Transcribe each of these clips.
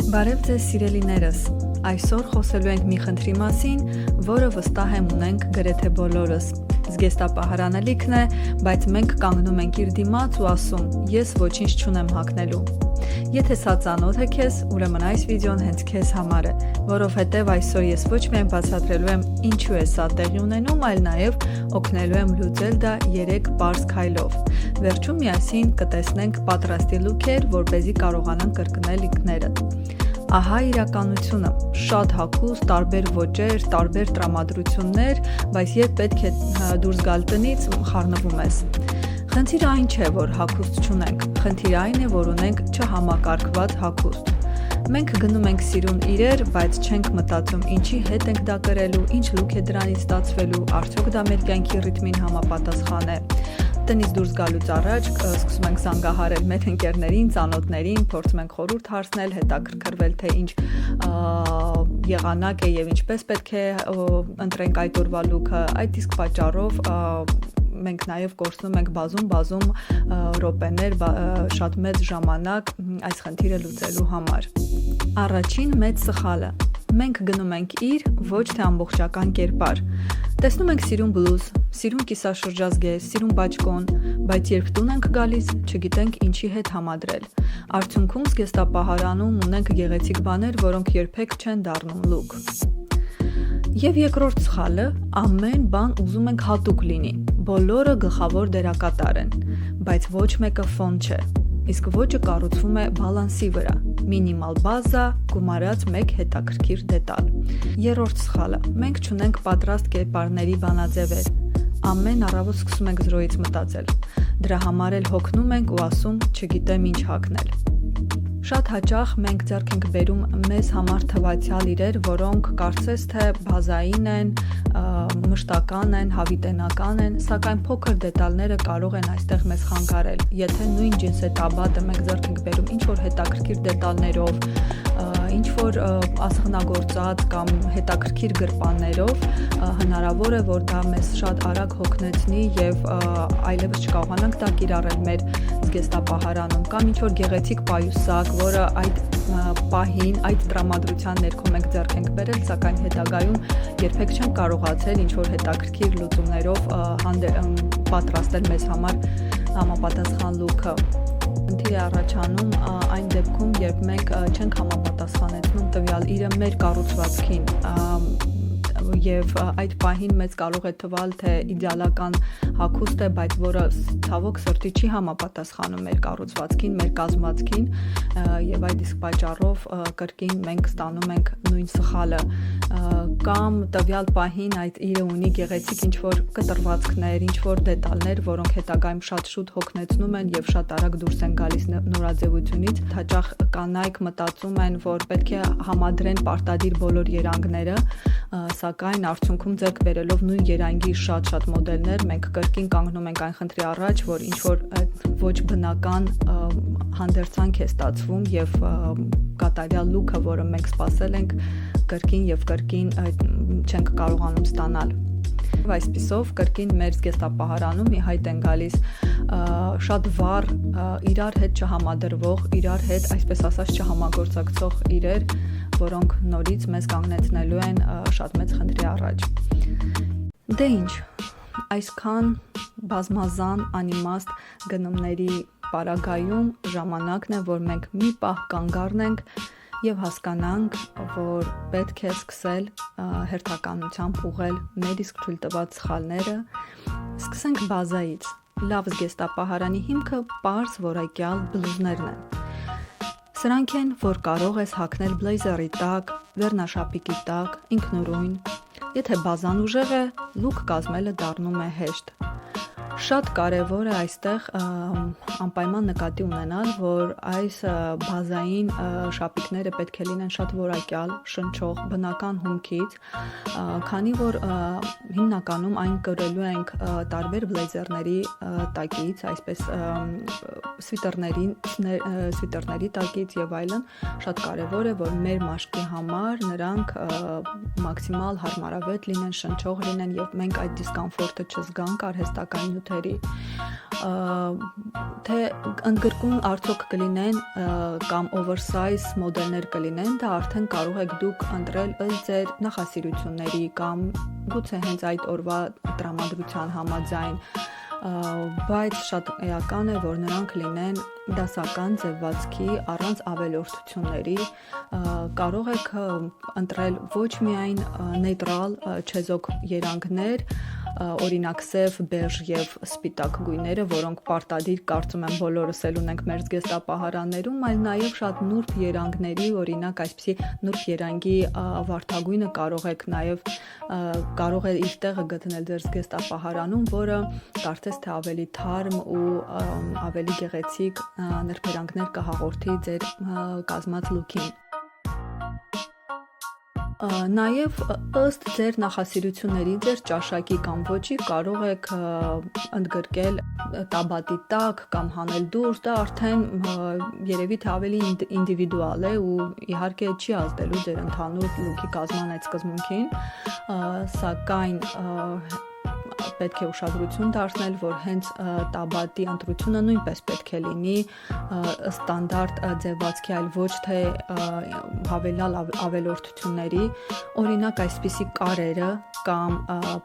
Բարև ձեզ սիրելիներս, այսօր խոսելու ենք մի խնդրի մասին, որը վստահ եմ ունենք գրեթե բոլորս։ Զգեստապահարանելիքն է, բայց մենք կանգնում ենք իր դիմաց ու ասում, ես ոչինչ չունեմ հագնելու։ Եթե սա ծանոթ է քեզ, ուրեմն այս վիդեոն հենց քեզ համար է, որովհետև այսօր ես ոչ միայն բացատրելու եմ ինչու է սա տեղի ունենում, այլ նաև օգնելու եմ լուծել դա 3 պարզ քայլով։ Վերջում միասին կտեսնենք պատրաստի լուքեր, որպեսզի կարողանանք կրկնել ինքներդ։ Ահա իրականությունը, շատ հագուստ, տարբեր ոճեր, տարբեր տրամադրություններ, բայց երբ պետք է դուրս գալ տնից, խառնվում ես։ Խնդիրը այն չէ, որ հագուստ չունենք, խնդիրը այն է, որ ունենք չհամակարգված հագուստ։ Մենք գնում ենք սիրուն իրեր, բայց չենք մտածում ինչի հետ ենք դա կրելու, ինչ լուք է դրանից ստացվելու, արդյոք դա մեր կյանքի ռիթմին համապատասխան է։ Տնից դուրս գալուց առաջ սկսում ենք զանգահարել մեր ընկերներին, ծանոթներին, փորձում ենք խորհուրդ հարցնել, հետաքրքրվել թե ինչ եղանակ է եւ ինչպես պետք է ընտրենք այդ օրվա լուքը։ Այդ իսկ պատճառով մենք նաև կորցնում ենք բազում րոպեներ, շատ մեծ ժամանակ այս խնդիրը լուծելու համար։ Առաջին մեծ սխալը։ Մենք գնում ենք իր ոչ թե ամբողջական կերպար։ Տեսնում ենք սիրուն բլուզ, սիրուն կիսաշրջազգեստ, սիրուն բաճկոն, բայց երբ տուն ենք գալիս, չգիտենք ինչի հետ համադրել։ Արդյունքում զգեստապահարանում ունենք գեղեցիկ բաներ, որոնք երբեք չեն դառնում լուք։ Եվ երկրորդ սխալը, ամեն բան ուզում ենք հատուկ լինի։ Բոլորը գլխավոր դերակատար են, բայց ոչ մեկը ֆոն չէ։ Իսկ ոճը կառուցվում է բալանսի վրա, մինիմալ բազա, գումարած մեկ հետաքրքիր դետալ։ Երրորդ սխալը, մենք չունենք պատրաստ կերպարների բանաձևեր։ Ամեն առավոտ սկսում ենք զրոյից մտածել։ Դրա համար էլ հոգնում ենք ու ասում, չգիտեմ ինչ հագնել։ Շատ հաճախ մենք ձեռք ենք բերում մեզ համար թվացյալ իրեր, որոնք կարծես թե բազային են, մշտական են, հավիտենական են, սակայն փոքր դետալները կարող են այստեղ մեզ խանգարել։ Եթե նույն ջինսե տաբատը մենք ձեռք ենք բերում ինչ-որ հետաքրքիր դետալներով, ինչ-որ ասեղնագործած կամ հետաքրքիր գրպաններով, հնարավոր է, որ դա մեզ շատ արագ հոգնեցնի եւ այլևս չկարողանանք դա կիրառել մեր զգեստապահարանում կամ ինչ-որ գեղեցիկ պայուսակ, որը այդ պահին, այդ տրամադրության ներքո մենք ձեռք ենք բերել, սակայն հետագայում երբեք չենք կարողացել ինչ-որ հետաքրքիր լուծումներով պատրաստել մեզ համար համապատասխան լուքը։ Խնդիր է առաջանում այն դեպքում, երբ մենք չենք համապատասխանեցնում տվյալ իրը մեր կառուցվածքին եւ այդ պահին մեզ կարող է թվալ, թե իդեալական հագուստ է, բայց որը ցավոք սրտի չի համապատասխանում մեր կառուցվածքին, մեր կազմվածքին եւ այդ իսկ պատճառով կրկին մենք ստանում ենք նույն սխալը կամ տվյալ պահին այդ իրը ունի գեղեցիկ ինչ-որ կտրվածքներ, ինչ-որ դետալներ, որոնք հետագայում շատ շուտ հոգնեցնում են եւ շատ արագ դուրս են գալիս նորաձևությունից։ Հաճախ կանայք մտածում են, որ պետք է համադրեն պարտադիր բոլոր երանգները, սակայն արդյունքում ձեռք բերելով նույն երանգի շատ մոդելներ, մենք կրկին կանգնում ենք այն խնդրի առաջ, որ ինչ-որ ոչ բնական հանդերձանք է ստացվում եւ կատարյալ լուքը, որը մենք սպասել ենք, կրկին չենք կարողանում ստանալ։ Այսպիսով կրկին մեր զգեստապահարանում մի հայտ են գալիս շատ վառ, իրար հետ չհամադրվող, իրար հետ, այսպես ասած, չհամագործակցող իրեր, որոնք նորից մեզ կանգնեցնելու են շատ մեծ խնդրի առաջ։ Դե ինչ, այսքան բազմազան անիմաստ գնումների պարագայում ժամանակն է, որ մենք մի պահ կանգ առնենք եւ հասկանանք, որ պետք է սկսել հերթականությամբ ուղղել մեր իսկ թույլ տված սխալները։ Սկսենք բազայից։ Լավ զգեստապահարանի հիմքը պարզ որակյալ բլուզներն են։ Սրանք են, որ կարող ես հագնել բլեյզերի տակ, վերնաշապիկի տակ, ինքնուրույն։ Եթե բազան ուժեղ է, լուք կազմելը դառնում է հեշտ։ Շատ կարևոր է այստեղ անպայման նկատի ունենալ, որ այս բազային շապիկները պետք է լինեն շատ որակյալ, շնչող, բնական հումքից, քանի որ հիմնականում այն կրելու ենք տարբեր բլեյզերների տակից, այսպես սվիտերների տակից եւ այլն, շատ կարևոր է, որ մեր մաշկի համար նրանք մաքսիմալ հարմարավետ լինեն, շնչող լինեն եւ մենք այդ դիսկոմֆորտը չզգանք արհեստական շուրթերի, թե ընդգրկուն արդյոք կլինեն կամ oversize մոդելներ կլինեն, դա արդեն կարող եք դուք ընտրել ըստ ձեր նախասիրությունների կամ գուցե հենց այդ օրվա տրամադրության համաձայն, բայց շատ էական է, որ նրանք լինեն դասական ձևվածքի առանց ավելորդությունների, կարող եք ընտրել ոչ միայն նեյտրալ չեզոք երանգներ, օրինակ սև, բեժ եւ սպիտակ գույները, որոնք պարտադիր կարծում եմ բոլորս էլ ունենք մեր զգեստապահարաններում, այլ նաեւ շատ նուրբ երանգների, օրինակ այսպիսի նուրբ երանգի վարդագույնը կարող է իր տեղը գտնել ձեր զգեստապահարանում, որը կարծես թե ավելի թարմ ու ավելի գեղեցիկ նրբերանգներ կհաղորդի ձեր կազմած լուքին։ Նաև ըստ ձեր նախասիրությունների, ձեր ճաշակի կամ ոճի կարող եք ընդգրկել տաբատի տակ կամ հանել դուրս, դա արդեն երևի թե ավելի ինդիվիդուալ է ու իհարկե չի ազդելու ձեր ընդհանուր լուքի կազմման այդ սկզբունքին, սակայն պետք է ուշադրություն դարձնել, որ հենց տաբատի ընտրությունը նույնպես պետք է լինի ստանդարտ ձևվածքի, այլ ոչ թե հավելյալ ավելորդությունների, օրինակ այսպիսի կարերը կամ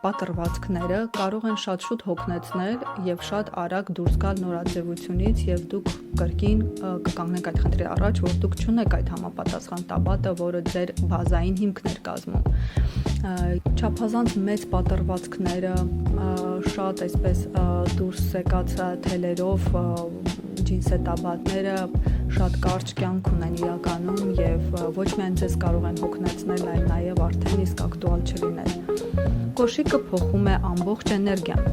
պատրվածքները կարող են շատ շուտ հոգնեցնել եւ շատ արագ դուրս գալ նորաձևությունից եւ դուք կրկին կկանգնեք այդ խնդրի առաջ, որ դուք չունեք այդ համապատասխան տաբատը, որը ձեր բազային հիմքն էր կազմում։ Չափազանց մեծ պատրվածքները, շատ այսպես դուրս եկած թելերով ջինսե տաբատները շատ կարճ կյանք ունեն իրականում եւ ոչ միայն ձեզ կարող են հոգնեցնել, այլ նաեւ արդեն իսկ ակտուալ չլինել։ Կոշիկը փոխում է ամբողջ էներգիան։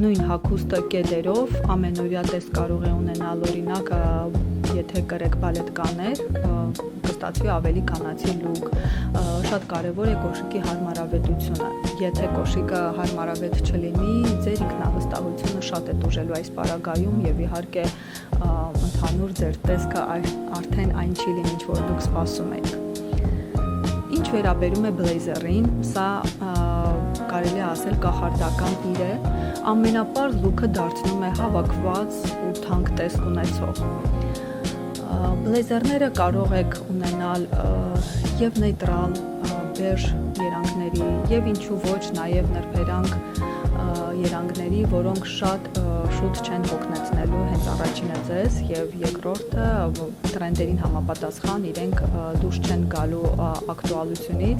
Նույն հագուստը կետերով ամենօրյա տեսք կարող է ունենալ, օրինակ, եթե կրեք բալետկաներ, կստացվի ավելի կանացի լուք։ Շատ կարևոր է կոշիկի հարմարավետությունը։ Եթե կոշիկը հարմարավետ չլինի, ձեր ինքնավստահությունը շատ է տուժելու այս պարագայում եւ իհարկե ընդհանուր ձեր տեսքը արդեն այն չի լինի, ինչ որ դուք սպասում եք։ Ինչ վերաբերում է բլեյզերին, սա կարելի է ասել կախարդական իր է, ամենապարզ լուքը դարձնում է հավաքված ու թանկ տեսք ունեցող։ Բլեյզերները կարող եք ունենալ եւ նեյտրալ, բեժ երանգների եւ ինչու ոչ նաեւ նրբերանգ երանգների, որոնք շատ շուտ չեն հոգնեցնելու հենց առաջինը ձեզ եւ երկրորդը տրենդերին համապատասխան իրենք դուրս չեն գալու ակտուալությունից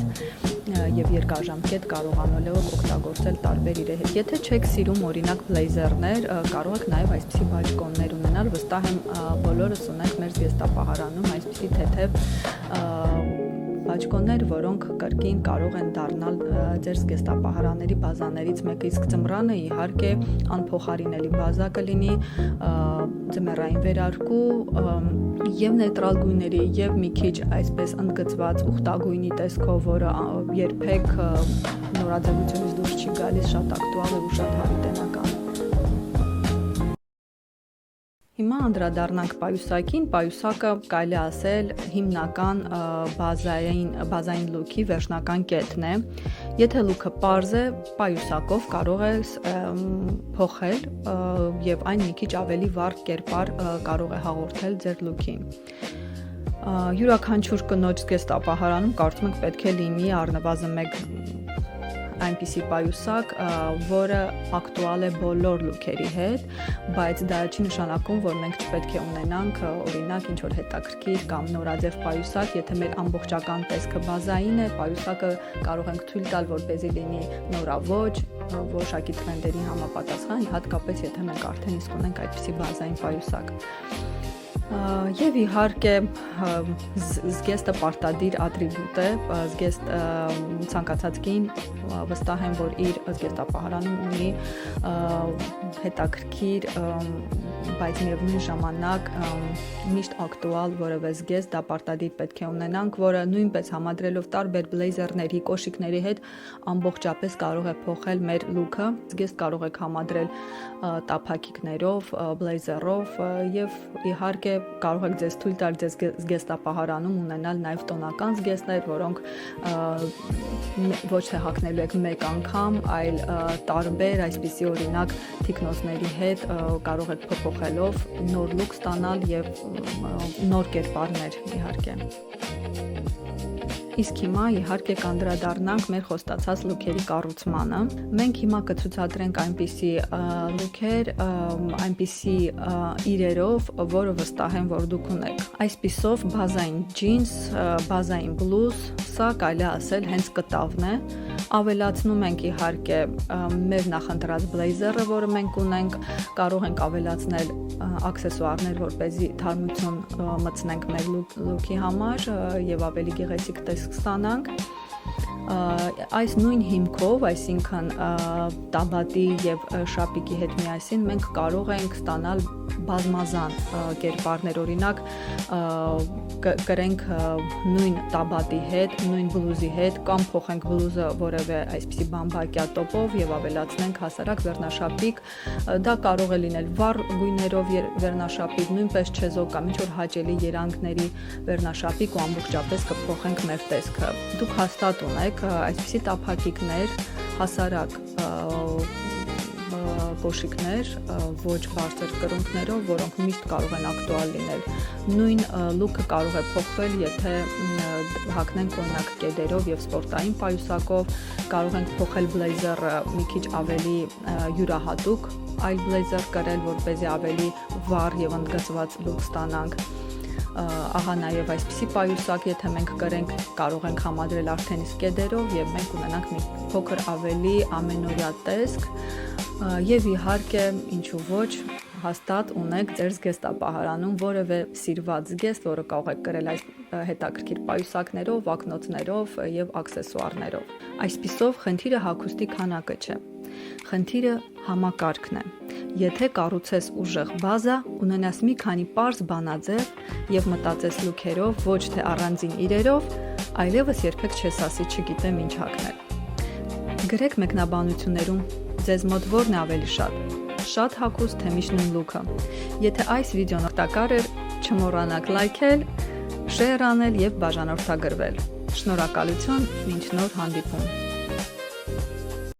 եւ երկարաժամկետ կարողանալու օգտագործել տարբեր իրեր հետ։ Եթե չեք սիրում օրինակ բլեյզերներ, կարող եք նաեւ այսպիսի բաճկոններ ունենալ, վստահ եմ բոլորս ունենք մեր զգեստապահարանում այսպիսի թեթև բաճկոններ, որոնք կրկին կարող են դառնալ ձեր զգեստապահարանների բազաներից մեկը, իսկ ձմռանը իհարկե անփոխարինելի բազա կլինի, ձմեռային վերարկու եւ նեյտրալ գույների եւ մի քիչ այսպես ընդգծված ուխտագույնի տեսքով, որը երբեք նորաձևությունից դուրս չի գալիս, շատ ակտուալ է ու շատ հավիտենական։ Հիմա անդրադառնանք պայուսակին։ Պայուսակը կարելի ասել հիմնական բազային լուքի վերջնական կետն է։ Եթե լուքը պարզ է, պայուսակով կարող ես փոխել եւ այն մի քիչ ավելի վառ կերպար կարող է հաղորդել ձեր լուքին։ Յուրաքանչյուր կնոջ զգեստապահարանում կարծում եմ պետք է լինի առնվազն մեկ այնպիսի պայուսակ, որը ակտուալ է բոլոր լուքերի հետ, բայց դա չի նշանակում, որ մենք չպետք է ունենանք օրինակ ինչ որ հետաքրքիր կամ նորաձև պայուսակ, եթե մեր ամբողջական տեսքը բազային է, պայուսակը կարող ենք թույլ տալ, որպեսզի լինի նորաոճ, որոշակի տրենդերի համապատասխան, հատկապես եթե մենք արդեն իսկ ունենք այդպիսի բազային պայուսակ։ Եվ իհարկե զգեստը պարտադիր ատրիբուտ է, զգեստ ցանկացած կին վստահ եմ, որ իր զգեստապահարանում ունի հետաքրքիր, բայց միևնույն ժամանակ միշտ ակտուալ որևէ զգեստ, դա պարտադիր պետք է ունենանք, որը նույնպես համադրելով տարբեր բլեյզերների, կոշիկների հետ ամբողջապես կարող է փոխել մեր լուքը, զգեստ կարող եք համադրել տափակիկներով, բլեյզերով եւ իհարկե կարող եք ձեզ թույլ տալ ձեզ զգեստապահարանում ունենալ նաև տոնական զգեստներ, որոնք ոչ թե հագնելու եք մեկ անգամ, այլ տարբեր, այսպիսի օրինակ թիկնոցների հետ կարող եք փոփոխելով նոր լուք ստանալ եւ նոր կերպարներ իհարկե։ Իսկ հիմա իհարկե կանդրադառնանք մեր խոստացած լուքերի կառուցմանը։ Մենք հիմա կցուցադրենք այնպիսի լուքեր, այնպիսի իրերով, որը վստահ եմ, որ դուք ունեք։ Այսպիսով բազային ջինս, բազային բլուզ, սա կարելի ասել հենց կտավն է։ Ավելացնում ենք իհարկե մեր նախընտրած բլեյզերը, որը մենք ունենք, կարող ենք ավելացնել աքսեսուարներ, որպեսզի թարմություն մտցնենք մեր լուքի համար եւ ավելի գեղեցիկ տեսք ստանանք։ Այս նույն հիմքով, այսինքն տաբատի եւ շապիկի հետ միասին մենք կարող ենք ստանալ բազմազան կերպարներ, օրինակ կրենք նույն տաբատի հետ, նույն բլուզի հետ կամ փոխենք բլուզը որևէ այսպիսի բամբակյա տոպով եւ ավելացնենք հասարակ վերնաշապիկ, դա կարող է լինել վառ գույներով վերնաշապիկ, նույնպես չեզոք կամ ինչ-որ հաճելի երանգների վերնաշապիկ ու ամբողջապես կփոխենք մեր տեսքը։ Դուք հաստատ ունեք այսպիսի տափակիկներ, հասարակ կոշիկներ, ոչ բարձր կրունկներով, որոնք միշտ կարող են ակտուալ լինել։ Նույն լուքը կարող է փոխվել, եթե հագնենք օրինակ կեդերով եւ սպորտային պայուսակով, կարող ենք փոխել բլեյզերը մի քիչ ավելի յուրահատուկ, այլ բլեյզեր կրել, որպեսզի ավելի վառ եւ ընդգծված լուք ստանանք։ Ահա նաև այսպիսի պայուսակ, եթե մենք կրենք, կարող ենք համադրել արդեն իսկ կեդերով եւ մենք ունենանք մի փոքր ավելի ամենօրյա տեսք եւ իհարկե ինչու ոչ հաստատ ունեք ձեր զգեստապահարանում որևէ սիրված զգեստ, որը կարող եք կրել այս հետաքրքիր պայուսակներով, վակնոցներով եւ աքսեսուարներով։ Այսպիսով խնդիրը հագուստի քանակը չէ։ Խնդիրը համակարգն է։ Եթե կառուցես ուժեղ բազա, ունենաս մի քանի պարզ բանաձև եւ մտածես լուքերով, ոչ թե առանձին իրերով, այլևս երբեք չես ասի չգիտեմ ինչ հագնել։ Գրեք մեկնաբանություններում ձեզ մոտ որն է ավելի շատ հագուստ, թե միշտ նույն լուքը։ Եթե այս վիդեոն օգտակար էր, չմոռանաք լայքել, շեյր անել եւ բաժանորդագրվել։ Շնորհակալություն, մինչ նոր հանդիպում։